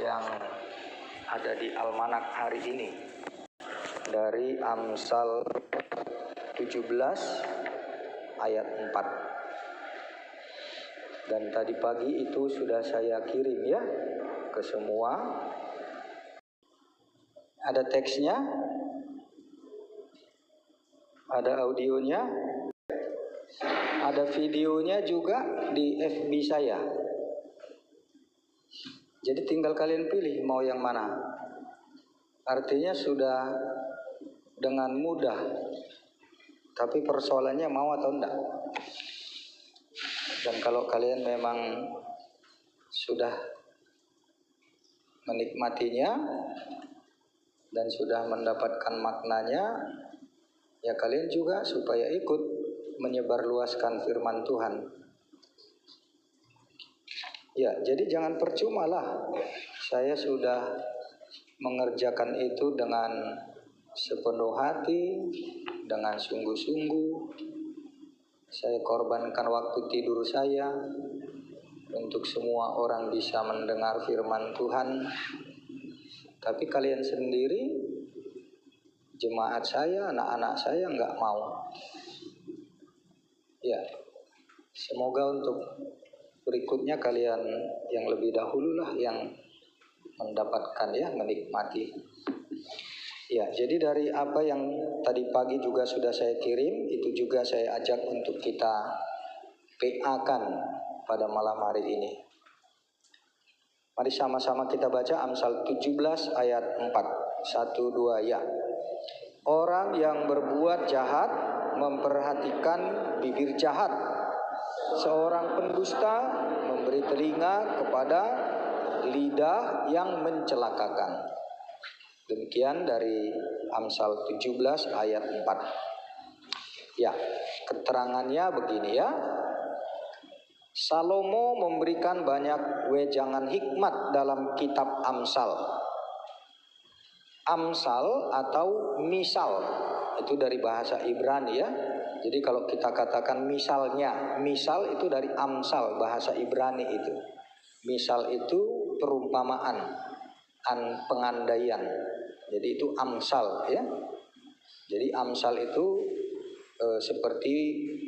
yang ada di almanak hari ini dari Amsal 17 ayat 4. Dan tadi pagi itu sudah saya kirim ya ke semua. Ada teksnya, ada audionya, ada videonya juga di FB saya. Jadi tinggal kalian pilih mau yang mana. Artinya sudah dengan mudah. Tapi persoalannya mau atau enggak. Dan kalau kalian memang sudah menikmatinya dan sudah mendapatkan maknanya, ya kalian juga supaya ikut menyebarluaskan firman Tuhan. Ya, jadi jangan percuma lah. Saya sudah mengerjakan itu dengan sepenuh hati, dengan sungguh-sungguh. Saya korbankan waktu tidur saya untuk semua orang bisa mendengar firman Tuhan. Tapi kalian sendiri, jemaat saya, anak-anak saya nggak mau. Ya, semoga untuk berikutnya kalian yang lebih dahulu lah yang mendapatkan ya, menikmati. Ya, jadi dari apa yang tadi pagi juga sudah saya kirim, itu juga saya ajak untuk kita PA-kan pada malam hari ini. Mari sama-sama kita baca Amsal 17 ayat 4. 1, 2, ya. Orang yang berbuat jahat memperhatikan bibir jahat. Seorang pendusta memberi telinga kepada lidah yang mencelakakan. Demikian dari Amsal 17 ayat 4. Ya, keterangannya begini ya. Salomo memberikan banyak wejangan hikmat dalam kitab Amsal. Amsal atau misal, itu dari bahasa Ibrani ya. Jadi kalau kita katakan misalnya, misal itu dari Amsal, bahasa Ibrani itu. Misal itu perumpamaan, pengandaian. Jadi itu Amsal ya. Jadi Amsal itu seperti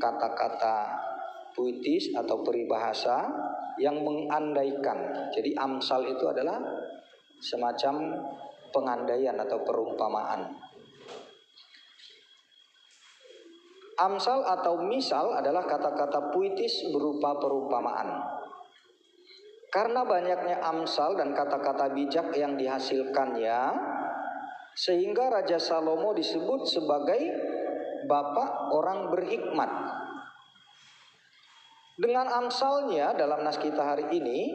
kata-kata puitis atau peribahasa yang mengandaikan. Jadi Amsal itu adalah semacam pengandaian atau perumpamaan. Amsal atau misal adalah kata-kata puitis berupa perumpamaan. Karena banyaknya amsal dan kata-kata bijak yang dihasilkannya, sehingga Raja Salomo disebut sebagai bapak orang berhikmat. Dengan amsalnya dalam nas kita hari ini,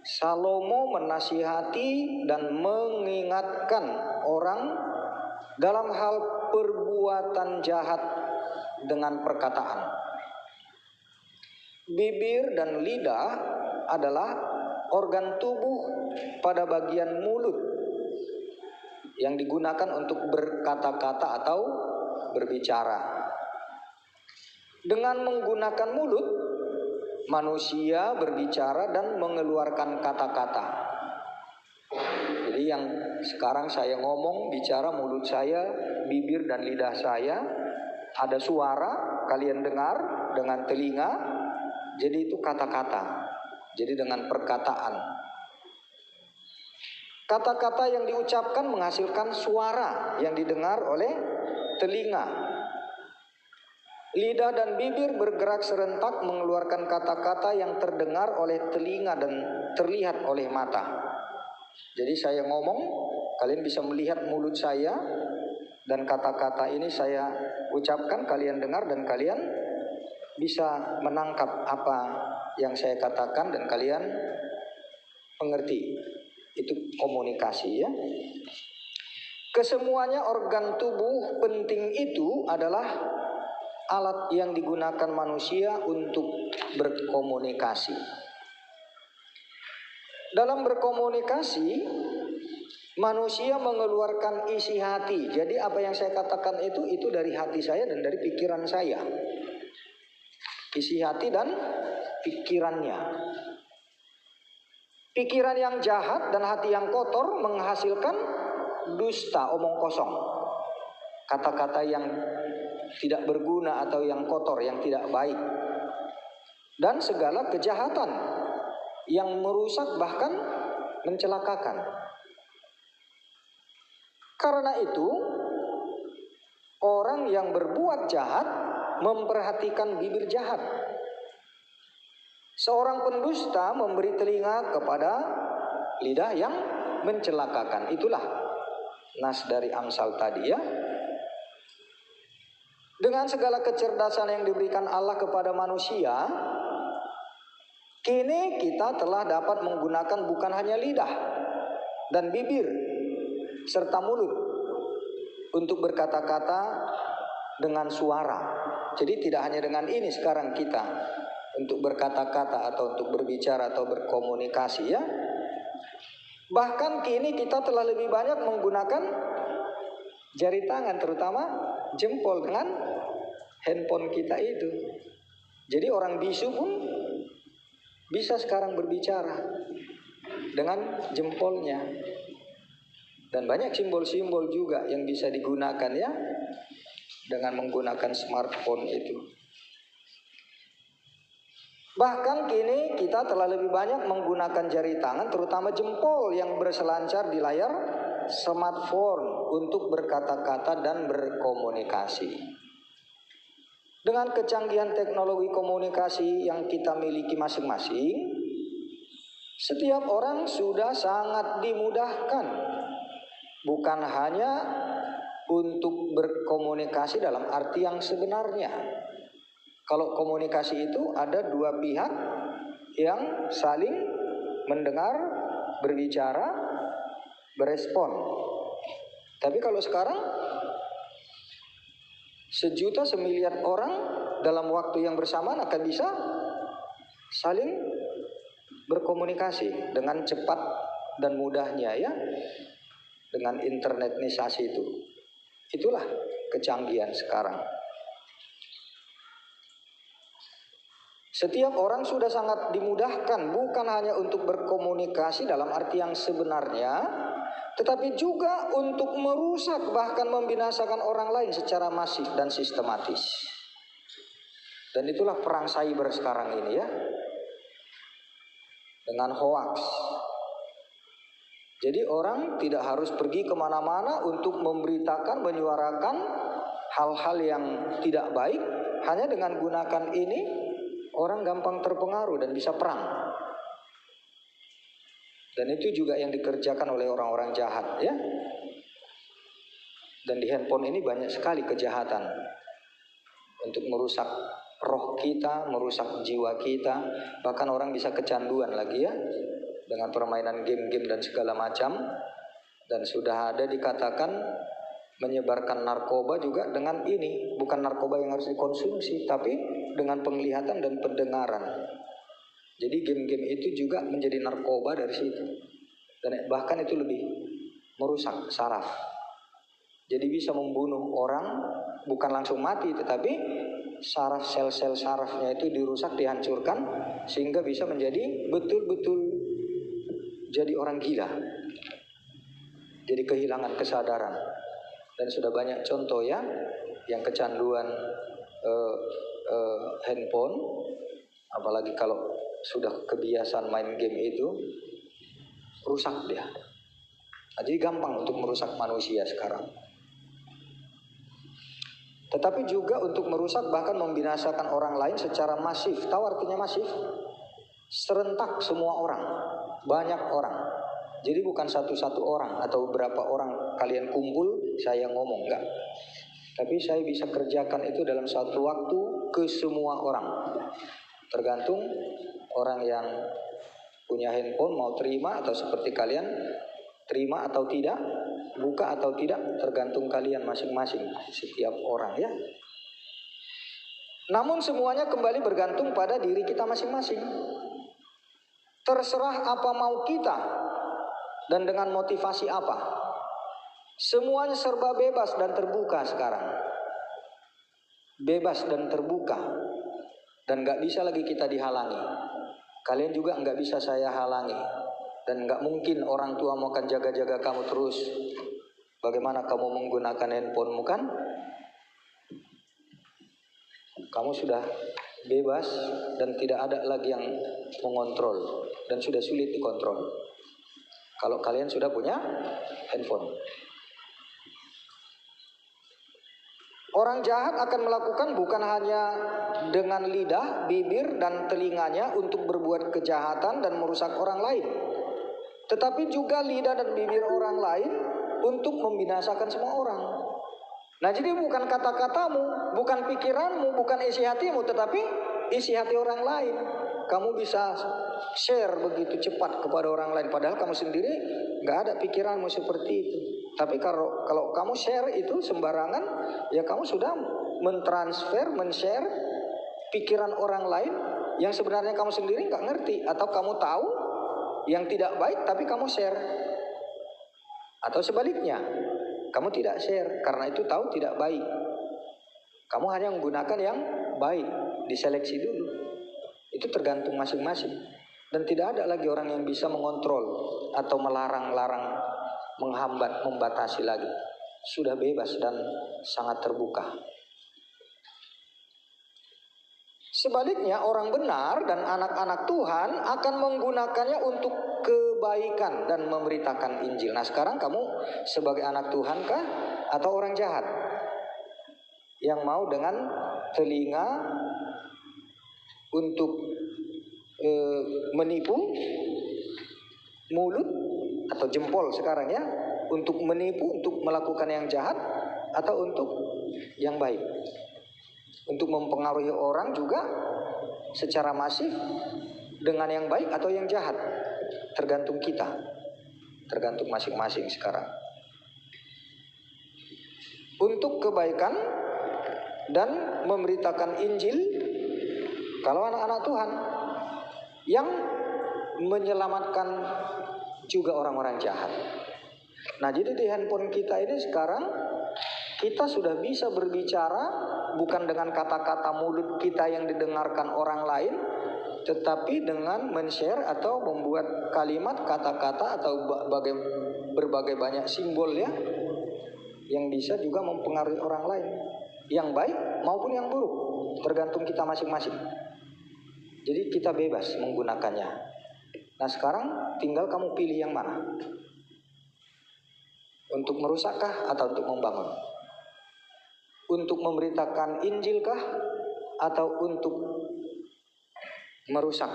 Salomo menasihati dan mengingatkan orang dalam hal perbuatan jahat dengan perkataan. Bibir dan lidah adalah organ tubuh pada bagian mulut yang digunakan untuk berkata-kata atau berbicara. Dengan menggunakan mulut, manusia berbicara dan mengeluarkan kata-kata. Jadi yang sekarang saya ngomong, bicara, mulut saya, bibir dan lidah saya, ada suara, kalian dengar dengan telinga, jadi itu kata-kata. Jadi dengan perkataan. Kata-kata yang diucapkan menghasilkan suara yang didengar oleh telinga. Lidah dan bibir bergerak serentak mengeluarkan kata-kata yang terdengar oleh telinga dan terlihat oleh mata. Jadi saya ngomong, kalian bisa melihat mulut saya, dan kata-kata ini saya ucapkan, kalian dengar dan kalian bisa menangkap apa yang saya katakan dan kalian mengerti. Itu komunikasi ya. Kesemuanya organ tubuh penting itu adalah alat yang digunakan manusia untuk berkomunikasi. Dalam berkomunikasi, manusia mengeluarkan isi hati. Jadi apa yang saya katakan itu dari hati saya dan dari pikiran saya. Isi hati dan pikirannya. Pikiran yang jahat dan hati yang kotor menghasilkan dusta, omong kosong. Kata-kata yang tidak berguna atau yang kotor, yang tidak baik. Dan segala kejahatan yang merusak bahkan mencelakakan. Karena itu, orang yang berbuat jahat memperhatikan bibir jahat. Seorang pendusta memberi telinga kepada lidah yang mencelakakan. Itulah nas dari Amsal tadi ya. Dengan segala kecerdasan yang diberikan Allah kepada manusia, kini kita telah dapat menggunakan bukan hanya lidah dan bibir serta mulut untuk berkata-kata dengan suara. Jadi tidak hanya dengan ini sekarang kita untuk berkata-kata atau untuk berbicara atau berkomunikasi ya. Bahkan kini kita telah lebih banyak menggunakan jari tangan, terutama jempol dengan handphone kita itu. Jadi orang bisu pun bisa sekarang berbicara dengan jempolnya. Dan banyak simbol-simbol juga yang bisa digunakan ya dengan menggunakan smartphone itu. Bahkan kini kita telah lebih banyak menggunakan jari tangan, terutama jempol yang berselancar di layar smartphone untuk berkata-kata dan berkomunikasi. Dengan kecanggihan teknologi komunikasi yang kita miliki masing-masing, setiap orang sudah sangat dimudahkan, bukan hanya untuk berkomunikasi dalam arti yang sebenarnya. Kalau komunikasi itu ada dua pihak yang saling mendengar, berbicara, berespon. Tapi kalau sekarang 1.000.000 semiliar orang dalam waktu yang bersamaan akan bisa saling berkomunikasi dengan cepat dan mudahnya ya, dengan internetisasi itu. Itulah kecanggihan sekarang. Setiap orang sudah sangat dimudahkan bukan hanya untuk berkomunikasi dalam arti yang sebenarnya, tetapi juga untuk merusak bahkan membinasakan orang lain secara masif dan sistematis. Dan itulah perang cyber sekarang ini ya, dengan hoax. Jadi orang tidak harus pergi kemana-mana untuk memberitakan, menyuarakan hal-hal yang tidak baik. Hanya dengan gunakan ini, orang gampang terpengaruh dan bisa perang. Dan itu juga yang dikerjakan oleh orang-orang jahat ya. Dan di handphone ini banyak sekali kejahatan untuk merusak roh kita, merusak jiwa kita. Bahkan orang bisa kecanduan lagi ya dengan permainan game-game dan segala macam. Dan sudah ada dikatakan menyebarkan narkoba juga dengan ini. Bukan narkoba yang harus dikonsumsi, tapi dengan penglihatan dan pendengaran. Jadi game-game itu juga menjadi narkoba dari situ. Dan bahkan itu lebih merusak saraf. Jadi bisa membunuh orang, bukan langsung mati, tetapi saraf, sel-sel sarafnya itu dirusak, dihancurkan, sehingga bisa menjadi betul-betul jadi orang gila. Jadi kehilangan kesadaran. Dan sudah banyak contoh ya, yang kecanduan handphone, apalagi kalau sudah kebiasaan main game itu, rusak dia. Nah, jadi gampang untuk merusak manusia sekarang. Tetapi juga untuk merusak bahkan membinasakan orang lain secara masif. Tahu artinya masif? Serentak semua orang, banyak orang. Jadi bukan satu-satu orang atau beberapa orang kalian kumpul saya ngomong, enggak. Tapi saya bisa kerjakan itu dalam satu waktu ke semua orang. Tergantung orang yang punya handphone mau terima atau seperti kalian terima atau tidak, buka atau tidak, tergantung kalian masing-masing, setiap orang ya. Namun semuanya kembali bergantung pada diri kita masing-masing. Terserah apa mau kita dan dengan motivasi apa. Semuanya serba bebas dan terbuka sekarang. Bebas dan terbuka. Dan gak bisa lagi kita dihalangi. Kalian juga gak bisa saya halangi. Dan nggak mungkin orang tua mau akan jaga-jaga kamu terus. Bagaimana kamu menggunakan handphonemu kan? Kamu sudah bebas dan tidak ada lagi yang mengontrol dan sudah sulit dikontrol kalau kalian sudah punya handphone. Orang jahat akan melakukan bukan hanya dengan lidah, bibir, dan telinganya untuk berbuat kejahatan dan merusak orang lain, tetapi juga lidah dan bibir orang lain untuk membinasakan semua orang. Nah, jadi bukan kata-katamu, bukan pikiranmu, bukan isi hatimu, tetapi isi hati orang lain. Kamu bisa share begitu cepat kepada orang lain, padahal kamu sendiri nggak ada pikiranmu seperti itu. Tapi kalau kamu share itu sembarangan, ya kamu sudah mentransfer, men-share pikiran orang lain yang sebenarnya kamu sendiri nggak ngerti, atau kamu tahu yang tidak baik tapi kamu share, atau sebaliknya kamu tidak share karena itu tahu tidak baik. Kamu hanya menggunakan yang baik, diseleksi dulu. Itu tergantung masing-masing. Dan tidak ada lagi orang yang bisa mengontrol atau melarang-larang, menghambat, membatasi lagi. Sudah bebas dan sangat terbuka. Sebaliknya, orang benar dan anak-anak Tuhan akan menggunakannya untuk kebaikan dan memberitakan Injil. Nah, sekarang kamu sebagai anak Tuhan kah atau orang jahat yang mau dengan telinga untuk menipu, mulut atau jempol sekarang ya, untuk menipu, untuk melakukan yang jahat, atau untuk yang baik, untuk mempengaruhi orang juga secara masif dengan yang baik atau yang jahat? Tergantung kita, tergantung masing-masing sekarang. Untuk kebaikan dan memberitakan Injil, kalau anak-anak Tuhan yang menyelamatkan juga orang-orang jahat. Nah, jadi di handphone kita ini sekarang kita sudah bisa berbicara bukan dengan kata-kata mulut kita yang didengarkan orang lain, tetapi dengan men-share atau membuat kalimat, kata-kata atau berbagai banyak simbol ya, yang bisa juga mempengaruhi orang lain, yang baik maupun yang buruk, tergantung kita masing-masing. Jadi kita bebas menggunakannya. Nah, sekarang tinggal kamu pilih yang mana. Untuk merusakkah atau untuk membangun? Untuk memberitakan Injilkah atau untuk merusak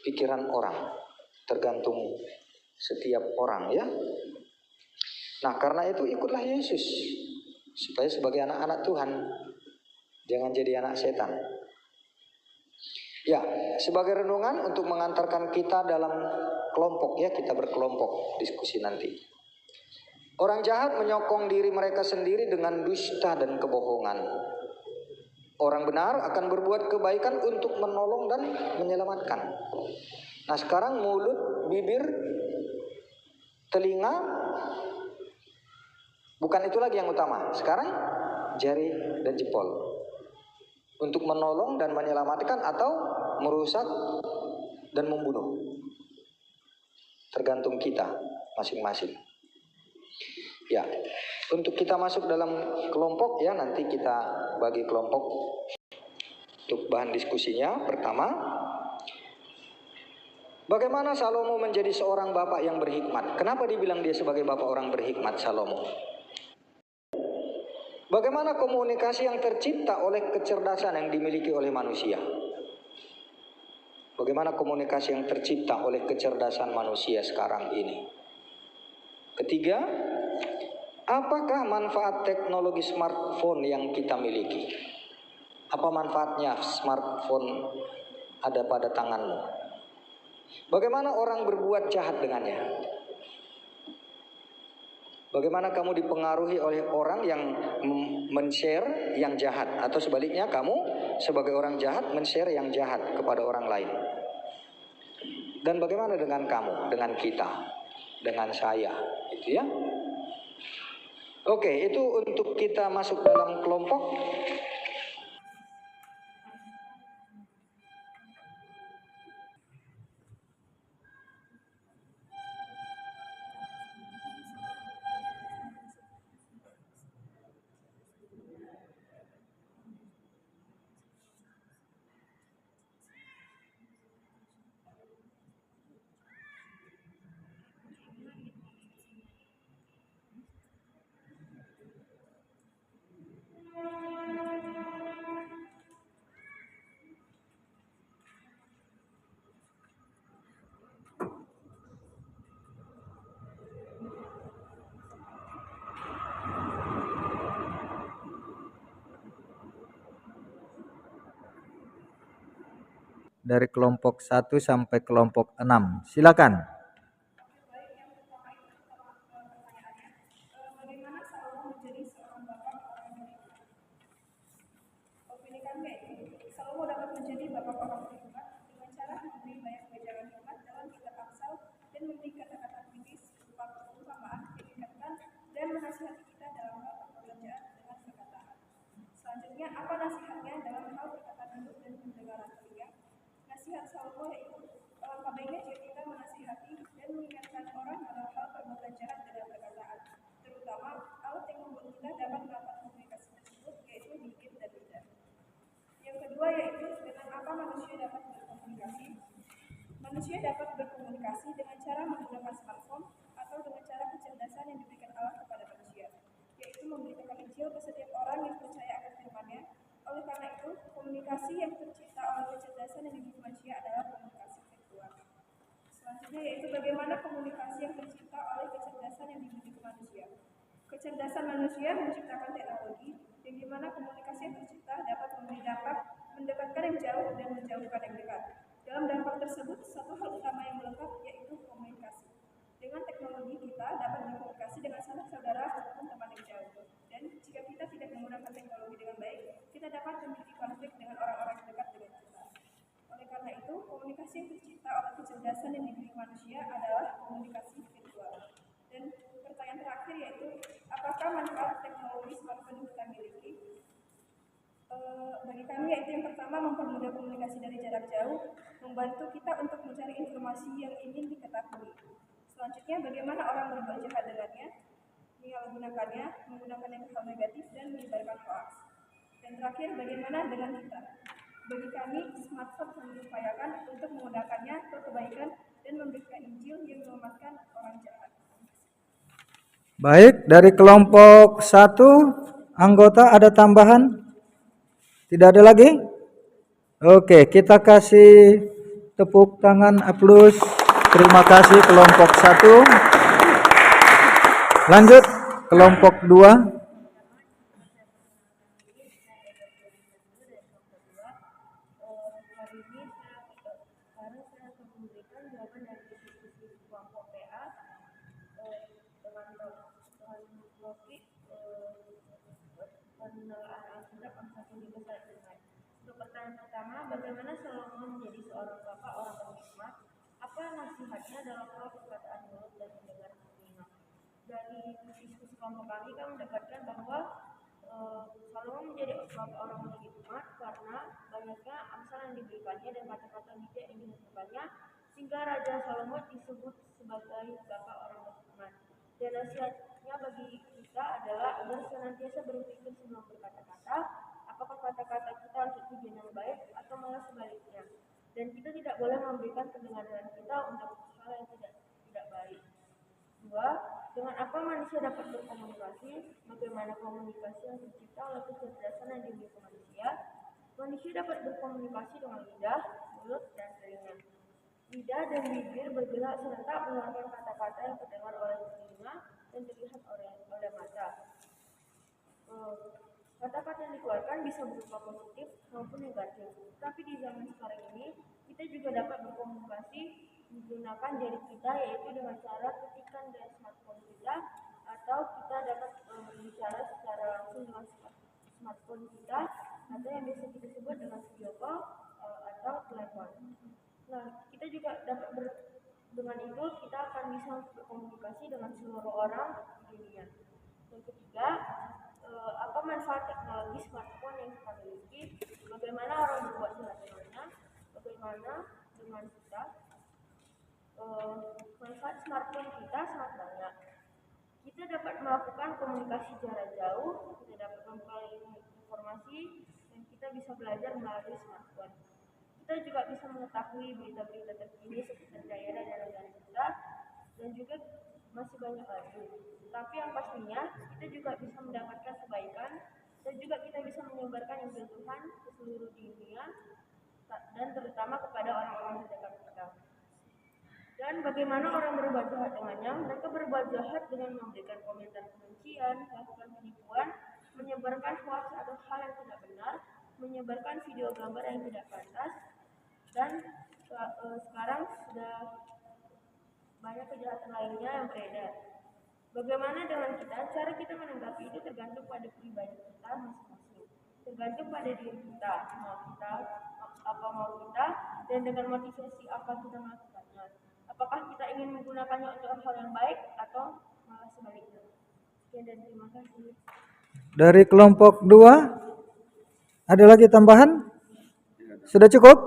pikiran orang? Tergantung setiap orang ya. Nah, karena itu ikutlah Yesus supaya sebagai anak-anak Tuhan, jangan jadi anak setan. Ya, sebagai renungan untuk mengantarkan kita dalam kelompok ya, kita berkelompok diskusi nanti. Orang jahat menyokong diri mereka sendiri dengan dusta dan kebohongan. Orang benar akan berbuat kebaikan untuk menolong dan menyelamatkan. Nah, sekarang mulut, bibir, telinga, bukan itu lagi yang utama. Sekarang jari dan jempol. Untuk menolong dan menyelamatkan atau merusak dan membunuh. Tergantung kita masing-masing. Ya, untuk kita masuk dalam kelompok ya, nanti kita bagi kelompok untuk bahan diskusinya. Pertama, bagaimana Salomo menjadi seorang bapak yang berhikmat? Kenapa dibilang dia sebagai bapak orang berhikmat, Salomo? Bagaimana komunikasi yang tercipta oleh kecerdasan yang dimiliki oleh manusia? Bagaimana komunikasi yang tercipta oleh kecerdasan manusia sekarang ini? Ketiga, apakah manfaat teknologi smartphone yang kita miliki? Apa manfaatnya smartphone ada pada tanganmu? Bagaimana orang berbuat jahat dengannya? Bagaimana kamu dipengaruhi oleh orang yang men-share yang jahat, atau sebaliknya kamu sebagai orang jahat men-share yang jahat kepada orang lain? Dan bagaimana dengan kamu, dengan kita, dengan saya, gitu ya? Oke, itu untuk kita masuk dalam kelompok. dari kelompok 1 sampai kelompok 6. Silakan. Opini kami Salomo dapat menjadi bapak orang beriman dengan cara memberi banyak ajaran hikmat dalam kitab Amsal dan memberi kata-kata kritis berupa perumpamaan, diingatkan dan menasihati kita dalam hal pekerjaan dengan perkataan. Selanjutnya, apa nasihatnya dalam hal perkataan hidup dan pendengaran telinga? Nasihat Salomo yaitu alangkah baiknya jika kita menasihati dan mengingatkan orang dalam hal perbuatan jahat dengan perkataan, terutama alat yang membuat kita dapat melakukan komunikasi tersebut, yaitu bibir dan lidah. Yang kedua yaitu dengan apa manusia dapat berkomunikasi. Manusia dapat berkomunikasi dengan cara menggunakan smartphone atau dengan cara kecerdasan yang diberikan Allah kepada manusia, yaitu memberitakan Injil ke setiap orang yang percaya akan firman-Nya. Oleh karena itu, komunikasi yang tercipta oleh kecerdasan yang dimiliki manusia adalah komunikasi virtual. Selanjutnya yaitu bagaimana komunikasi yang tercipta oleh kecerdasan yang dimiliki manusia. Kecerdasan manusia menciptakan teknologi yang dimana komunikasi yang tercipta dapat memberi dampak mendekatkan yang jauh dan menjauhkan yang dekat. Dalam dampak tersebut, satu hal utama yang melekat yaitu komunikasi. Dengan teknologi kita dapat berkomunikasi dengan sanak saudara ataupun teman yang jauh. Dan jika kita tidak menggunakan teknologi dengan baik, kita dapat memiliki konflik dengan orang-orang yang dekat dengan kita. Oleh karena itu, komunikasi yang tercipta oleh kecerdasan yang dimiliki manusia adalah komunikasi virtual. Dan pertanyaan terakhir yaitu, apakah manfaat teknologi smartphone yang kita miliki? Bagi kami yaitu yang pertama mempermudah komunikasi dari jarak jauh, membantu kita untuk mencari informasi yang ingin diketahui. Selanjutnya, bagaimana orang berbuat jahat dengannya, menyalahgunakannya, menggunakan yang hal negatif dan menyebarkan hoax. Dan terakhir, bagaimana dengan kita? Bagi kami, smartphone kami upayakan untuk menggunakannya untuk kebaikan dan memberikan Injil yang menyelamatkan orang jahat. Baik, dari kelompok 1 anggota ada tambahan? Tidak ada lagi? Oke, kita kasih tepuk tangan aplaus. Terima kasih kelompok 1. Lanjut kelompok 2. Untuk pertanyaan pertama, bagaimana Salomo menjadi seorang bapak orang berhikmat? Apa nasihatnya dalam hal perkataan mulut dan mendengar telinga? Dari diskusi kelompok kami mendapatkan bahwa Salomo menjadi bapak orang berhikmat karena banyaknya amsal yang diberikannya dan kata-kata bijak yang diungkapkannya, sehingga Raja Salomo disebut sebagai bapak orang berhikmat. Dan nasihatnya bagi kita adalah agar senantiasa berpikir sebelum berkata-kata, apakah kata-kata kita untuk tujuan yang baik atau malah sebaliknya. Dan kita tidak boleh memberikan pendengaran kita untuk hal yang tidak baik. 2. Dengan apa manusia dapat berkomunikasi? Bagaimana komunikasi yang tercipta oleh kecerdasan yang dimiliki manusia? Manusia dapat berkomunikasi dengan lidah, mulut, dan telinga. Lidah dan bibir bergerak serentak mengeluarkan kata-kata yang terdengar oleh telinga dan terlihat oleh mata. Kata-kata yang dikeluarkan bisa berupa positif maupun negatif. Tapi di zaman sekarang ini, kita juga dapat berkomunikasi menggunakan jari kita, yaitu dengan cara ketikan dari smartphone kita, atau kita dapat berbicara secara langsung dengan smartphone kita, atau yang biasa kita sebut dengan video call atau telepon. Nah, kita juga dapat dengan itu kita akan bisa berkomunikasi dengan seluruh orang di dunia. Yang ketiga, apa manfaat teknologi smartphone yang kita miliki? Bagaimana orang berbuat jahat dengannya? Bagaimana dengan kita? Manfaat smartphone kita sangat banyak. Kita dapat melakukan komunikasi jarak jauh, kita dapat memperoleh informasi, dan kita bisa belajar melalui smartphone. Kita juga bisa mengetahui berita-berita terkini seputar daerah dan negara kita, dan juga masih banyak lagi. Tapi yang pastinya kita juga bisa mendapatkan kebaikan, dan juga kita bisa menyebarkan Injil Tuhan ke seluruh dunia, dan terutama kepada orang-orang terdekat kita. Dan bagaimana orang berbuat jahat dengannya? Mereka berbuat jahat dengan memberikan komentar kebencian, melakukan penipuan, menyebarkan hoax atau hal yang tidak benar, menyebarkan video gambar yang tidak pantas, Dan sekarang sudah banyak kejahatan lainnya yang beredar. Bagaimana dengan kita? Cara kita menanggapi itu tergantung pada pribadi kita masing-masing. Tergantung pada diri kita, mau kita, dan dengan motivasi apa kita melakukannya. Apakah kita ingin menggunakannya untuk hal yang baik atau malah sebaliknya? Sekian dan terima kasih. Dari kelompok 2 ada lagi tambahan? Sudah cukup?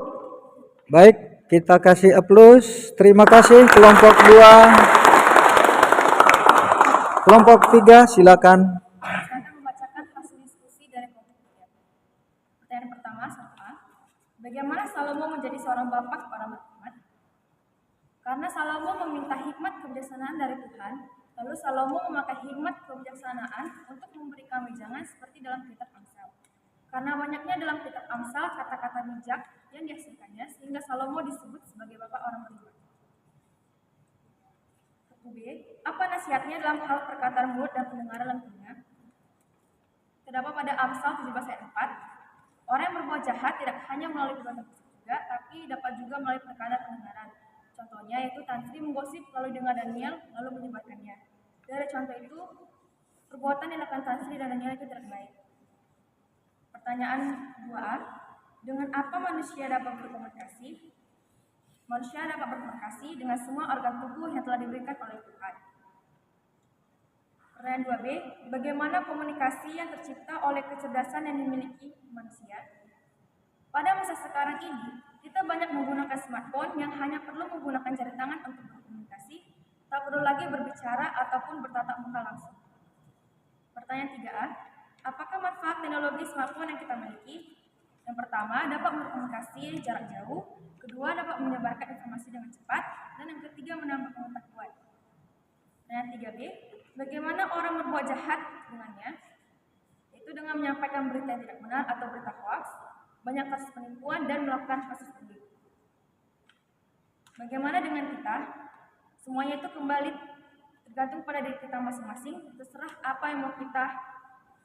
Baik, kita kasih aplaus. Terima kasih kelompok 2. Kelompok 3 silakan. Saya akan membacakan hasil diskusi dari kelompok 3. Pertanyaan pertama, 1A. Bagaimana Salomo menjadi seorang bapak para berhikmat? Karena Salomo meminta hikmat kebijaksanaan dari Tuhan, lalu Salomo memakai hikmat kebijaksanaan untuk memberi wejangan seperti dalam kitab Amsal. Karena banyaknya dalam kitab Amsal kata-kata bijak yang dihasilkannya, sehingga Salomo disebut sebagai bapak orang beriman. 1B. Apa nasihatnya dalam hal perkataan mulut dan pendengaran dalam telinga? Terdapat pada Amsal 17 ayat 4. Orang yang berbuat jahat tidak hanya melalui perbuatan fisik juga, tapi dapat juga melalui perkara pendengaran. Contohnya yaitu Tan Sri menggosip lalu dengar Daniel lalu menyebarkannya. Dari contoh itu, perbuatan yang dilakukan Tan Sri dan Daniel itu tidak baik. Pertanyaan 2A. Dengan apa manusia dapat berkomunikasi? Manusia dapat berkomunikasi dengan semua organ tubuh yang telah diberikan oleh Tuhan. Pertanyaan 2B. Bagaimana komunikasi yang tercipta oleh kecerdasan yang dimiliki manusia? Pada masa sekarang ini, kita banyak menggunakan smartphone yang hanya perlu menggunakan jari tangan untuk berkomunikasi, tak perlu lagi berbicara ataupun bertatap muka langsung. Pertanyaan 3A. Apakah manfaat teknologi smartphone yang kita miliki? Yang pertama, dapat berkomunikasi jarak jauh. Kedua, dapat menyebarkan informasi dengan cepat. Dan yang ketiga, menambah pengetahuan. Pertanyaan 3B. Bagaimana orang berbuat jahat dengannya? Itu dengan menyampaikan berita yang tidak benar atau berita hoax, banyak kasus penipuan, dan melakukan kasus bullying. Bagaimana dengan kita? Semuanya itu kembali tergantung pada diri kita masing-masing. Terserah apa yang mau kita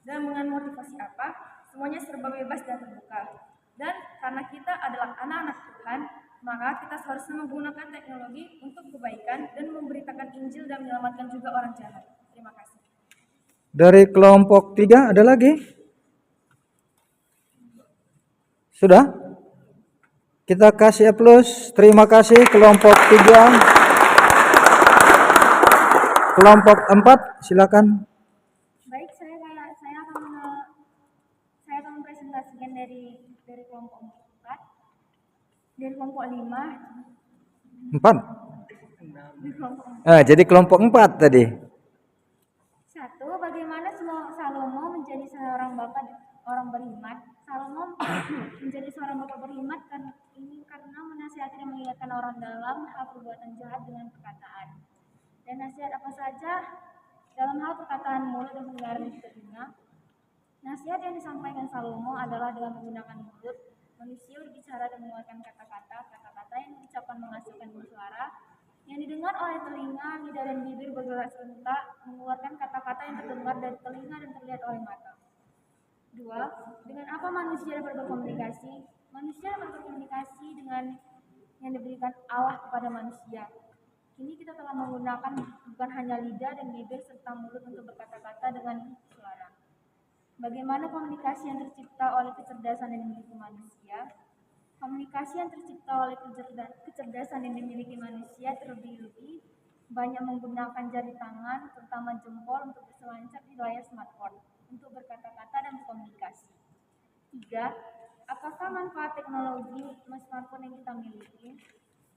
dan dengan motivasi apa, semuanya serba bebas dan terbuka. Dan karena kita adalah anak-anak Tuhan, maka kita seharusnya menggunakan teknologi untuk kebaikan dan memberitakan Injil dan menyelamatkan juga orang jahat. Terima kasih. Dari kelompok 3 ada lagi? Sudah? Kita kasih aplaus. Terima kasih kelompok 3. Kelompok 4 silakan. Baik, saya akan mempresentasikan dari kelompok 4. Dari kelompok 5. 4. Di kelompok 4. Jadi kelompok 4 tadi. 1. Bagaimana Salomo menjadi seorang bapak orang beriman? Salomo menjadi seorang bapak beriman karena menasihati dan mengingatkan orang dalam hal perbuatan jahat dengan perkataan. Dan nasihat apa saja dalam hal perkataan mulut dan pendengaran di telinga? Nasihat yang disampaikan Salomo adalah dengan menggunakan mulut, manusia berbicara dan mengeluarkan kata-kata yang diucapkan menghasilkan suara, yang didengar oleh telinga, lidah dan bibir bergerak serentak, mengeluarkan kata-kata yang terdengar dari telinga dan terlihat oleh mata. 2. Dengan apa manusia dapat berkomunikasi? Manusia dapat berkomunikasi dengan yang diberikan Allah kepada manusia. Kini kita telah menggunakan bukan hanya lidah dan bibir serta mulut untuk berkata-kata dengan suara. Bagaimana komunikasi yang tercipta oleh kecerdasan yang dimiliki manusia? Komunikasi yang tercipta oleh kecerdasan yang dimiliki manusia terlebih-lebih banyak menggunakan jari tangan, terutama jempol, untuk berselancar di layar smartphone, untuk berkata-kata dan berkomunikasi. 3. Apakah manfaat teknologi smartphone yang kita miliki?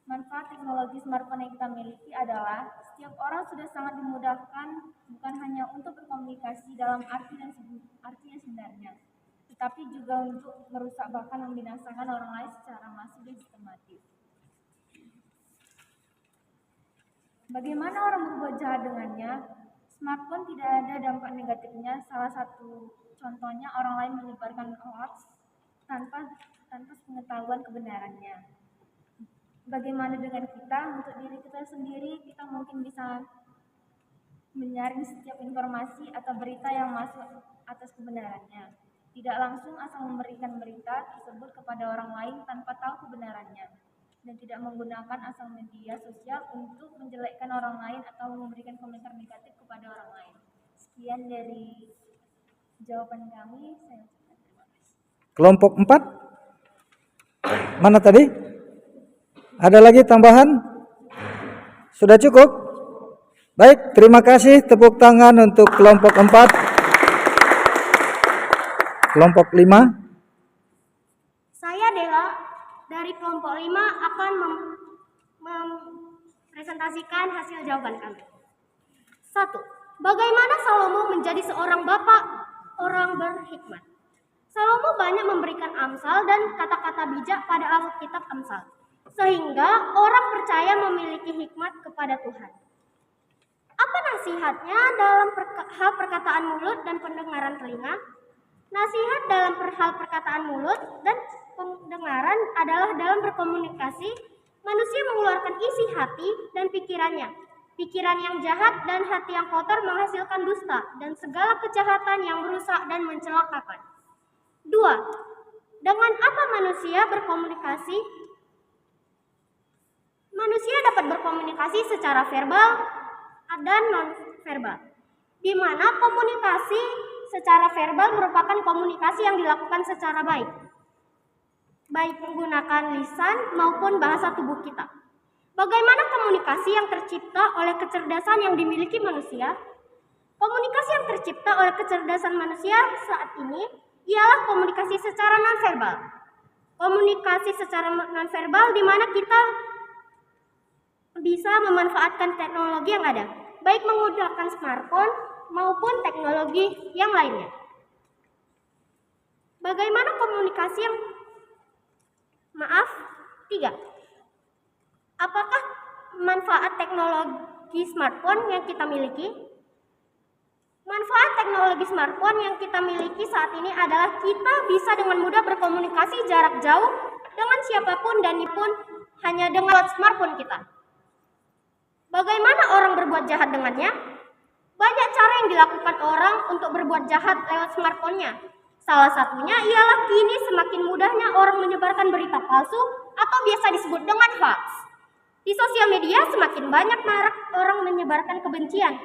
Manfaat teknologi smartphone yang kita miliki adalah setiap orang sudah sangat dimudahkan bukan hanya untuk berkomunikasi dalam arti yang sebenarnya, tetapi juga untuk merusak bahkan membinasakan orang lain secara masif dan sistematis. Bagaimana orang berbuat jahat dengannya? Smartphone tidak ada dampak negatifnya. Salah satu contohnya orang lain menyebarkan hoax tanpa pengetahuan kebenarannya. Bagaimana dengan kita? Untuk diri kita sendiri, kita mungkin bisa menyaring setiap informasi atau berita yang masuk atas kebenarannya. tidak langsung asal memberikan berita tersebut kepada orang lain tanpa tahu kebenarannya, dan tidak menggunakan asal media sosial untuk menjelekkan orang lain atau memberikan komentar negatif kepada orang lain. Sekian dari jawaban kami. Saya ucapkan terima kasih. Kelompok 4. Mana tadi? Ada lagi tambahan? Sudah cukup? Baik, terima kasih. Tepuk tangan untuk kelompok 4. Kelompok 5. Saya Dela dari kelompok 5 akan mempresentasikan hasil jawaban kami. 1. Bagaimana Salomo menjadi seorang bapak orang berhikmat? Salomo banyak memberikan amsal dan kata-kata bijak pada Alkitab Amsal, sehingga orang percaya memiliki hikmat kepada Tuhan. Apa nasihatnya dalam hal perkataan mulut dan pendengaran telinga? Nasihat dalam hal perkataan mulut dan pendengaran adalah dalam berkomunikasi, manusia mengeluarkan isi hati dan pikirannya. Pikiran yang jahat dan hati yang kotor menghasilkan dusta dan segala kejahatan yang merusak dan mencelakakan. 2. Dengan apa manusia berkomunikasi? Manusia dapat berkomunikasi secara verbal dan non-verbal, di mana komunikasi secara verbal merupakan komunikasi yang dilakukan secara baik menggunakan lisan maupun bahasa tubuh kita. Bagaimana komunikasi yang tercipta oleh kecerdasan yang dimiliki manusia? Komunikasi yang tercipta oleh kecerdasan manusia saat ini ialah komunikasi secara nonverbal. Komunikasi secara nonverbal di mana kita bisa memanfaatkan teknologi yang ada, baik menggunakan smartphone maupun teknologi yang lainnya. Bagaimana komunikasi yang 3. Apakah manfaat teknologi smartphone yang kita miliki? Manfaat teknologi smartphone yang kita miliki saat ini adalah kita bisa dengan mudah berkomunikasi jarak jauh dengan siapapun dan pun hanya dengan smartphone kita. Bagaimana orang berbuat jahat dengannya? Banyak cara yang dilakukan orang untuk berbuat jahat lewat smartphone-nya. Salah satunya ialah kini semakin mudahnya orang menyebarkan berita palsu atau biasa disebut dengan hoax. Di sosial media semakin banyak marak orang menyebarkan kebencian.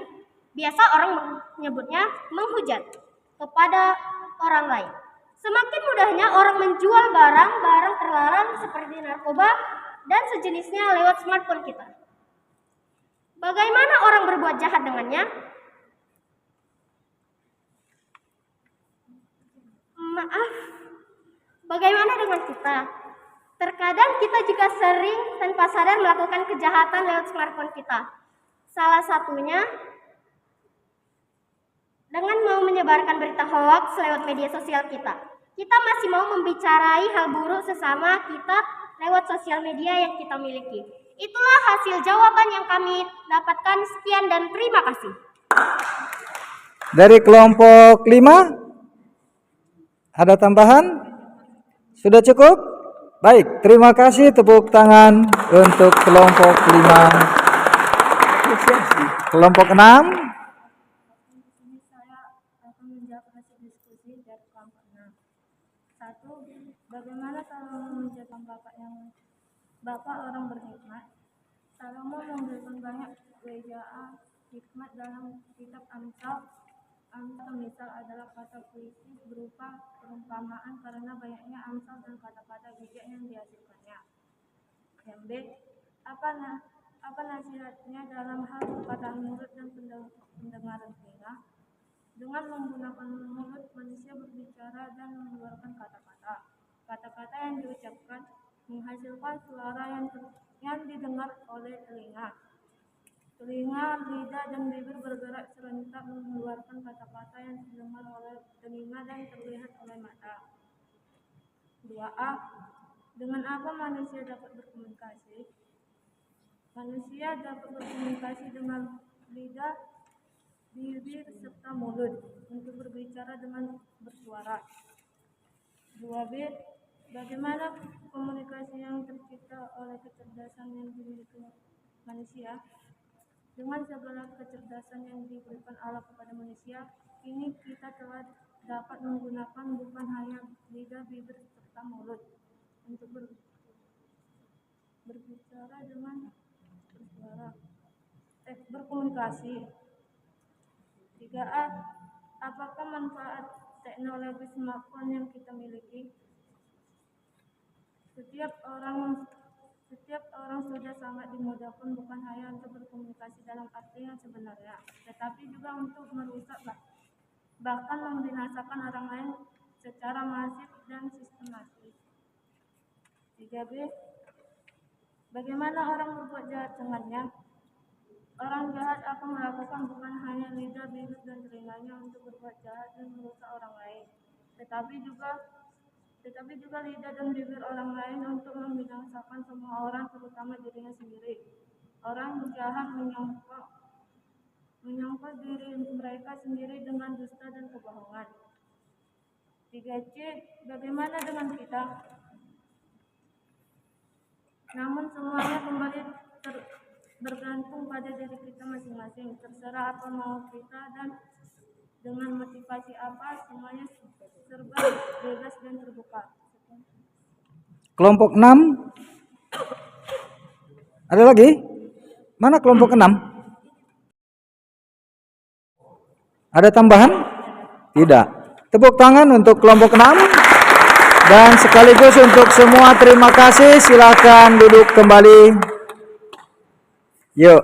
Biasa orang menyebutnya menghujat kepada orang lain. Semakin mudahnya orang menjual barang-barang terlarang seperti narkoba dan sejenisnya lewat smartphone kita. Bagaimana orang berbuat jahat dengannya? Bagaimana dengan kita? Terkadang kita juga sering tanpa sadar melakukan kejahatan lewat smartphone kita. Salah satunya dengan mau menyebarkan berita hoax lewat media sosial kita. Kita masih mau membicarai hal buruk sesama kita lewat sosial media yang kita miliki. Itulah hasil jawaban yang kami dapatkan. Sekian dan terima kasih. Dari kelompok 5, ada tambahan? Sudah cukup? Baik, terima kasih. Tepuk tangan untuk kelompok 5. Kelompok 6. Ini saya akan menjawab hasil diskusi dari kelompok 6. 1. Bagaimana Salomo menjadi bapak orang berhikmat? Salomo memberikan banyak wejaan hikmat dalam kitab Amsal. Amsal misal adalah kata puisi berupa perumpamaan karena banyaknya amsal dan kata-kata bijak yang dihasilkannya. Yang B. Apa nasihatnya dalam hal perkataan mulut dan pendengaran telinga? Dengan menggunakan mulut, manusia berbicara dan mengeluarkan kata-kata. Kata-kata yang diucapkan menghasilkan suara yang didengar oleh telinga. Telinga, lidah, dan bibir bergerak serentak mengeluarkan kata-kata yang didengar oleh telinga dan terlihat oleh mata. 2a. Dengan apa manusia dapat berkomunikasi? Manusia dapat berkomunikasi dengan lidah, bibir, serta mulut untuk berbicara dengan bersuara. 2b. Bagaimana komunikasi yang tercipta oleh kecerdasan yang dimiliki manusia? Dengan segala kecerdasan yang diberikan Allah kepada manusia, kini kita telah dapat menggunakan bukan hanya lidah, bibir, serta mulut untuk berbicara dengan berkomunikasi. 3A, apakah manfaat teknologi smartphone yang kita miliki? Setiap orang sudah sangat dimudahkan bukan hanya untuk berkomunikasi dalam arti yang sebenarnya, tetapi juga untuk merusak bahkan membinasakan orang lain secara masif dan sistematis. 3B, bagaimana orang berbuat jahat dengannya? Orang jahat akan melakukan bukan hanya lidah, bibir, dan telinganya untuk berbuat jahat dan merusak orang lain, tetapi juga lidah dan bibir orang lain untuk membinasakan semua orang, terutama dirinya sendiri. Orang jahat menyangka diri mereka sendiri dengan dusta dan kebohongan. 3C, bagaimana dengan kita? Namun semuanya kembali bergantung pada diri kita masing-masing. Terserah apa mau kita dan dengan motivasi apa, semuanya serba bebas dan terbuka. Kelompok 6. Ada lagi? Mana kelompok 6? Ada tambahan? Tidak. Tepuk tangan untuk kelompok 6. Dan sekaligus untuk semua terima kasih. Silakan duduk kembali. Yuk.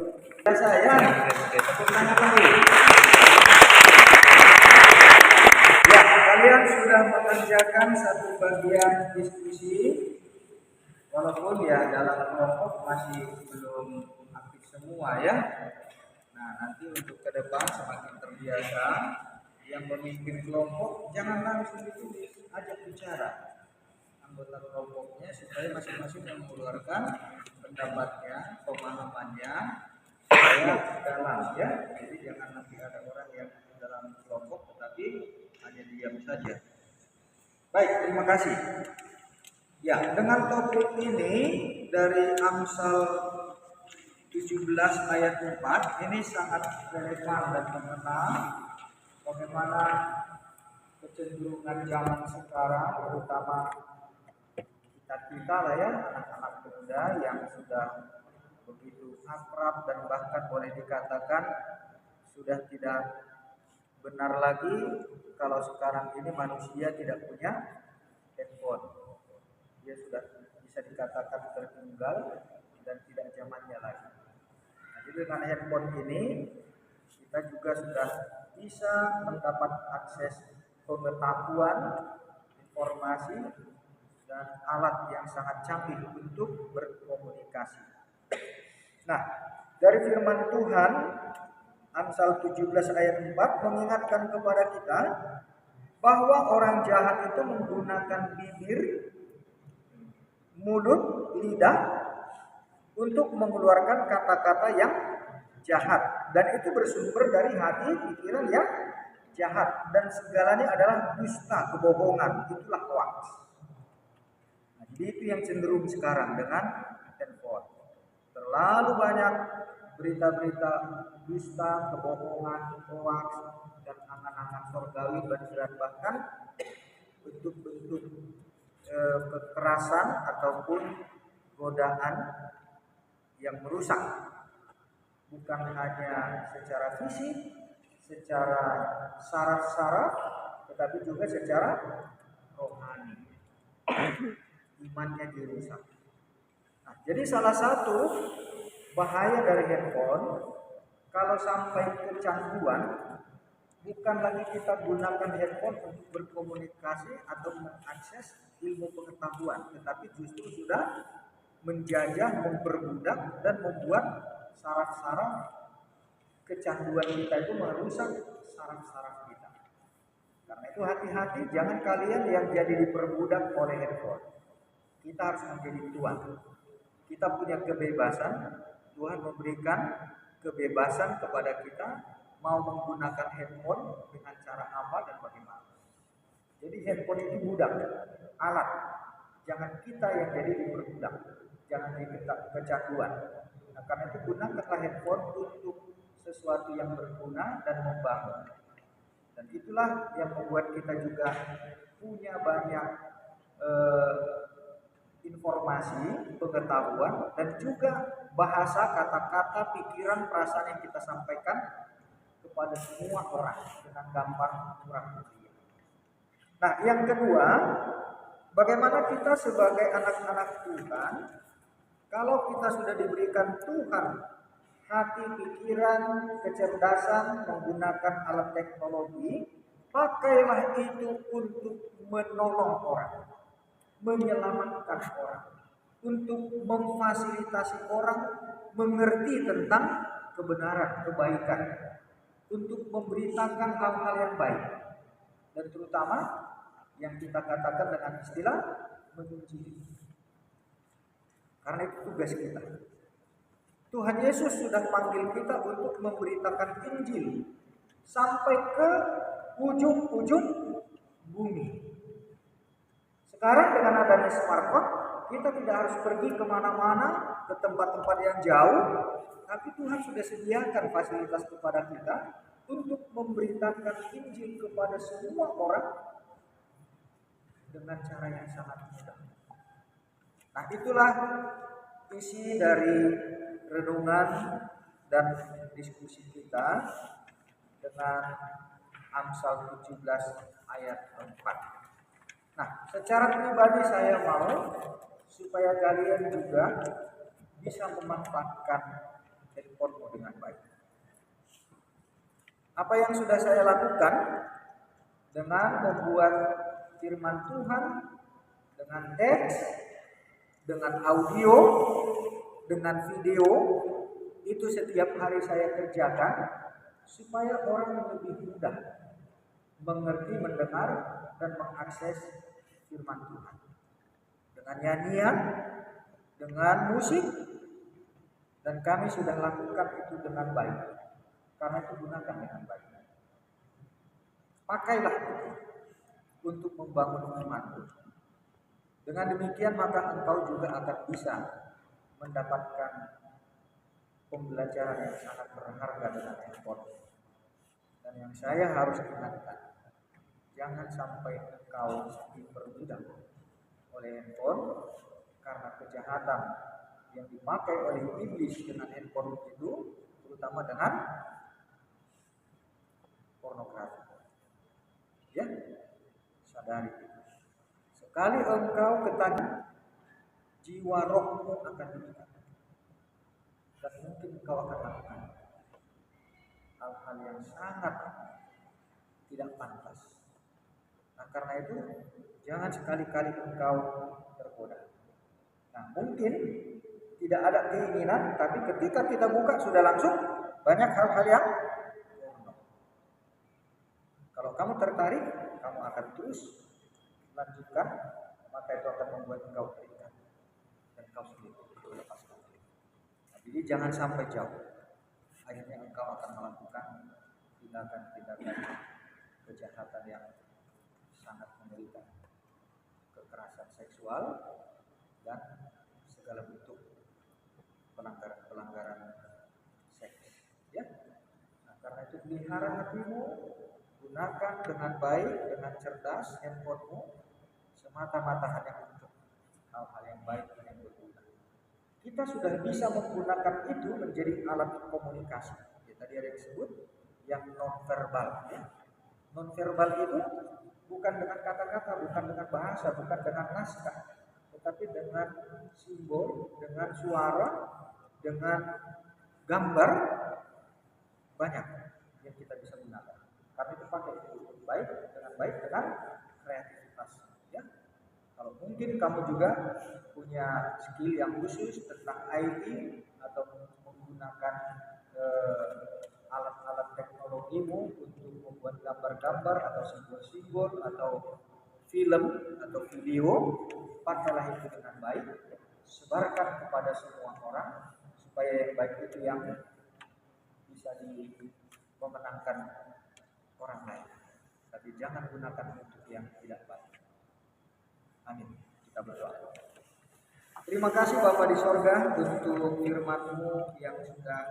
Ya, kalian sudah mengerjakan satu bagian diskusi. Walaupun ya dalam kelompok masih belum aktif semua ya. Nah, nanti untuk ke depan semakin terbiasa, yang memimpin kelompok jangan langsung ditulis, ajak bicara anggota kelompoknya supaya masing-masing mengeluarkan pendapatnya, pemahamannya supaya dalam ya. Jadi jangan nanti ada orang yang dalam kelompok tetapi hanya diam saja. Baik, terima kasih. Ya, dengan topik ini dari Amsal 17 ayat 4 ini sangat relevan dan mengena bagaimana kecenderungan zaman sekarang, terutama kita lah ya, anak-anak muda yang sudah begitu akrab dan bahkan boleh dikatakan sudah tidak benar lagi kalau sekarang ini manusia tidak punya handphone. Dia sudah bisa dikatakan tertinggal dan tidak zamannya lagi. Nah, jadi dengan handphone ini kita juga sudah bisa mendapat akses pengetahuan, informasi, dan alat yang sangat canggih untuk berkomunikasi. Nah, dari firman Tuhan Amsal 17 ayat 4 mengingatkan kepada kita bahwa orang jahat itu menggunakan bibir, mulut, lidah untuk mengeluarkan kata-kata yang jahat, dan itu bersumber dari hati pikiran yang jahat, dan segalanya adalah dusta, kebohongan, itulah hoax. Nah, jadi itu yang cenderung sekarang dengan handphone. Terlalu banyak berita-berita dusta, kebohongan, hoax, dan angan-angan surgawi, dan bahkan bentuk-bentuk kekerasan ataupun godaan yang merusak, bukan hanya secara fisik, secara saraf-saraf, tetapi juga secara rohani. Imannya dirusak. Nah, jadi salah satu bahaya dari handphone, kalau sampai kecanduan, bukan lagi kita gunakan handphone untuk berkomunikasi atau mengakses ilmu pengetahuan, tetapi justru sudah menjajah, memperbudak, dan membuat saraf-saraf kecanduan kita itu merusak saraf-saraf kita. Karena itu hati-hati, jangan kalian yang jadi diperbudak oleh handphone. Kita harus menjadi tuan. Kita punya kebebasan, Tuhan memberikan kebebasan kepada kita mau menggunakan handphone dengan cara apa dan bagaimana. Jadi handphone itu budak, alat. Jangan kita yang jadi diperbudak, jangan jadi kecanduan. Nah, karena itu gunakanlah handphone untuk sesuatu yang berguna dan membangun. Dan Dan itulah yang membuat kita juga punya banyak informasi, pengetahuan, dan juga bahasa, kata-kata, pikiran, perasaan yang kita sampaikan kepada semua orang dengan gampang, murah meriah. Nah, yang kedua, bagaimana kita sebagai anak-anak Tuhan, kalau kita sudah diberikan Tuhan hati, pikiran, kecerdasan, menggunakan alat teknologi, pakailah itu untuk menolong orang, menyelamatkan orang, untuk memfasilitasi orang mengerti tentang kebenaran, kebaikan, untuk memberitakan hal-hal yang baik, dan terutama yang kita katakan dengan istilah menginjili. Karena itu tugas kita. Tuhan Yesus sudah panggil kita untuk memberitakan Injil sampai ke ujung-ujung bumi. Sekarang dengan adanya smartphone, kita tidak harus pergi kemana-mana, ke tempat-tempat yang jauh, tapi Tuhan sudah sediakan fasilitas kepada kita untuk memberitakan Injil kepada semua orang dengan cara yang sangat mudah. Nah, itulah isi dari renungan dan diskusi kita dengan Amsal 17 ayat 4. Nah, secara pribadi saya mau supaya kalian juga bisa memanfaatkan handphonemu dengan baik. Apa yang sudah saya lakukan dengan membuat firman Tuhan dengan teks, dengan audio, dengan video, itu setiap hari saya kerjakan supaya orang lebih mudah mengerti, mendengar, dan mengakses firman Tuhan. Dengan nyanyian, dengan musik, dan kami sudah lakukan itu dengan baik. Karena itu gunakan dengan baik. Pakailah itu untuk membangun iman. Dengan demikian maka engkau juga akan bisa mendapatkan pembelajaran yang sangat berharga dengan handphone. Dan yang saya harus ingatkan, jangan sampai engkau diperbudak oleh handphone, karena kejahatan yang dipakai oleh iblis dengan handphone itu, terutama dengan pornografi. Ya, sadari. Sekali engkau ketagihan, jiwa rohmu akan diikat. Dan mungkin engkau akan lakukan hal-hal yang sangat tidak pantas. Nah, karena itu jangan sekali-kali engkau tergoda. Nah, mungkin tidak ada keinginan, tapi ketika kita buka sudah langsung banyak hal-hal yang porno. Kalau kamu tertarik, kamu akan terus lanjutkan, maka itu akan membuat engkau terikat dan engkau sulit melepaskan diri. Nah, jadi jangan sampai jauh. Akhirnya engkau akan melakukan tindakan-tindakan kejahatan yang sangat mengerikan, kekerasan seksual dan segala bentuk pelanggaran seks. Ya. Nah, karena itu pelihara hatimu, gunakan dengan baik, dengan cerdas handphonemu, semata-mata hanya untuk hal-hal yang baik dan yang berguna. Kita sudah bisa menggunakan itu menjadi alat komunikasi. Ya, tadi ada disebut yang non-verbal. Ya. Non-verbal itu bukan dengan kata-kata, bukan dengan bahasa, bukan dengan naskah, tetapi dengan simbol, dengan suara, dengan gambar, banyak yang kita bisa gunakan. Kami itu pakai itu baik, dengan kreativitas. Ya. Kalau mungkin kamu juga punya skill yang khusus tentang IT atau menggunakan alat-alat teknologimu untuk membuat gambar-gambar atau simbol-simbol atau film atau video, pakailah itu dengan baik, sebarkan kepada semua orang supaya yang baik itu yang bisa memenangkan orang lain. Tapi jangan gunakan untuk yang tidak baik. Amin. Kita berdoa. Terima kasih Bapa di sorga untuk firman-Mu yang sudah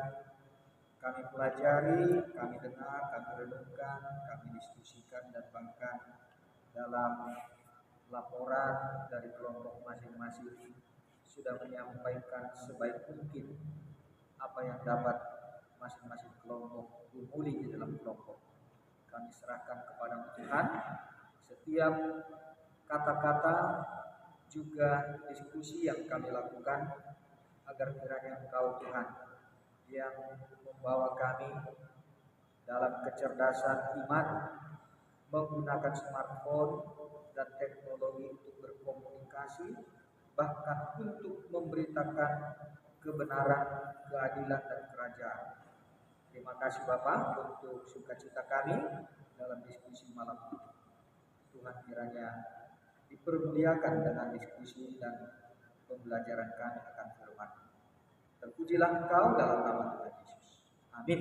kami pelajari, kami dengar, kami renungkan, kami diskusikan dan bahkan dalam laporan dari kelompok masing-masing sudah menyampaikan sebaik mungkin apa yang dapat masing-masing kelompok gumuli di dalam kelompok. Kami serahkan kepada Tuhan setiap kata-kata juga diskusi yang kami lakukan, agar kiranya Engkau Tuhan yang membawa kami dalam kecerdasan iman menggunakan smartphone dan teknologi untuk berkomunikasi, bahkan untuk memberitakan kebenaran, keadilan, dan kerajaan. Terima kasih Bapak untuk sukacita kami dalam diskusi malam ini. Tuhan kiranya dipermuliakan dengan diskusi dan pembelajaran kami akan firman. Terpujilah Engkau dalam nama Tuhan Yesus. Amin.